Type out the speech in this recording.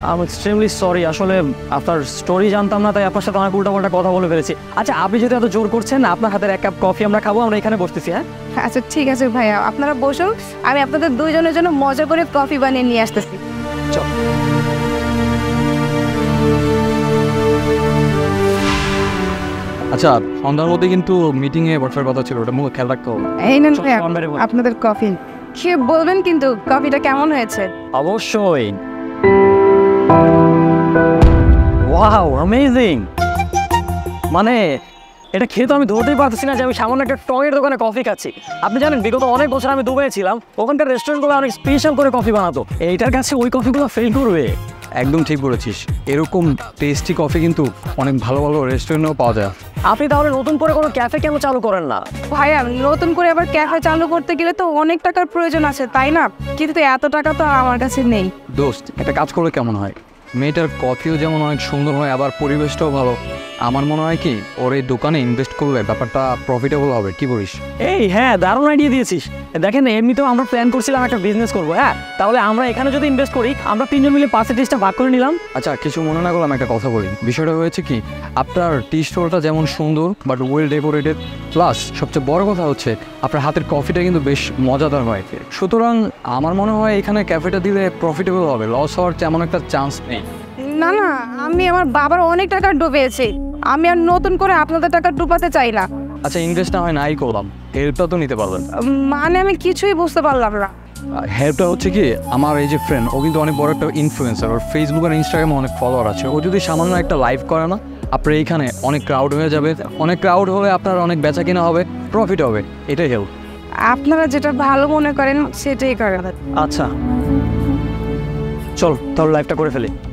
I extremely sorry, আসলে আপনার story জানতাম না, তাই আপনার সাথে অনেক উল্টাপাল্টা কথা বলে ফেলেছি। আচ্ছা, আপনি যদি এত জোর করছেন, আপনার হাতের এক কাপ কফি আমরা খাবো, আমরা এখানে বসতেছি। হ্যাঁ আচ্ছা ঠিক আছে ভাইয়া, আপনারা বসুন, আমি আপনাদের দুইজনের জন্য মজা করে কফি বানিয়ে নিয়ে আসতেছি। চল। আচ্ছা, সন্ধ্যার মধ্যে কিন্তু মিটিংয়ে বসার কথা ছিল, ওটা মুখে খেয়াল রাখতে হবে। এই নেন ভাইয়া আপনাদের কফি। খেয়ে বলবেন কিন্তু কফিটা কেমন হয়েছে। অবশ্যই। Wow, amazing. মানে এটা খেয়ে তো আমি ধরতেই পারতেছি না যে আমি সামান্য একটা টঙের দোকানে কফি খাচ্ছি। আপনি জানেন, বিগত অনেক বছর আমি দুবাইয়ে ছিলাম, ওখানকার রেস্টুরেন্টগুলো অনেক স্পেশাল করে কফি বানাতো। এইটার কাছে ওই কফিগুলো ফেল করবে। একদম ঠিক বলেছিস, এরকম টেস্টি কফি কিন্তু অনেক ভালো ভালো রেস্টুরেন্টেও পাওয়া যায়। আপনি তাহলে নতুন করে কোনো ক্যাফে কেন চালু করেন না? ভাইয়া নতুন করে আবার ক্যাফে চালু করতে গেলে তো অনেক টাকার প্রয়োজন আছে, তাই না? কিন্তু এত টাকা তো আমার কাছে নেই। দোস্ত, একটা কাজ করলে কেমন হয়? মেয়েটার কফিও যেমন অনেক সুন্দর হয়, আবার পরিবেশটাও ভালো। আমার মনে হয় কি, ওর এই দোকানে ইনভেস্ট করলে ব্যাপারটা প্রফিটেবল হবে। কি বলিস? এই হ্যাঁ, দারুণ আইডিয়া দিয়েছিস। দেখেন, এমনিতেও আমরা প্ল্যান করছিলাম একটা বিজনেস করবো। হ্যাঁ, তাহলে আমরা এখানে যদি ইনভেস্ট করি, আমরা তিনজন মিলে পার্সেন্টেজটা ভাগ করে নিলাম। আচ্ছা, কিছু মনে না করলাম একটা কথা বলি। বিষয়টা হয়েছে কি, আপনার টি স্টলটা যেমন সুন্দর বাট ওয়েল ডেকোরেটেড, প্লাস সবচেয়ে বড় কথা হচ্ছে আপনার হাতের কফিটা কিন্তু বেশ মজাদার হয়। সুতরাং আমার মনে হয় এখানে ক্যাফেটা দিলে প্রফিটেবল হবে, লস হওয়ার তেমন একটা চান্স নেই। না না, আমি আমার বাবার অনেক টাকা ডুবিয়েছি, আমি আর নতুন করে আপনাদের টাকা ডুবাতে চাই না। আচ্ছা, ইনভেস্ট না হয় নাই করলাম, হেল্পটা তো নিতে পারবেন। মানে আমি কিছুই বুঝতে পারলাম না। হেল্পটা হচ্ছে কি, আমার এই যে ফ্রেন্ড, ও কিন্তু অনেক বড় একটা ইনফ্লুয়েন্সার, ওর ফেসবুক আর ইনস্টাগ্রামে অনেক ফলোয়ার আছে। ও যদি সামান্য একটা লাইভ করে না, আপনার এইখানে অনেক ক্রাউড হয়ে যাবে। অনেক ক্রাউড হলে আপনার অনেক বেচা কিনা হবে, প্রফিট হবে। এটাই হেল্প। আপনারা যেটা ভালো মনে করেন সেটাই করেন। আচ্ছা চল, তাহলে লাইভটা করে ফেলি।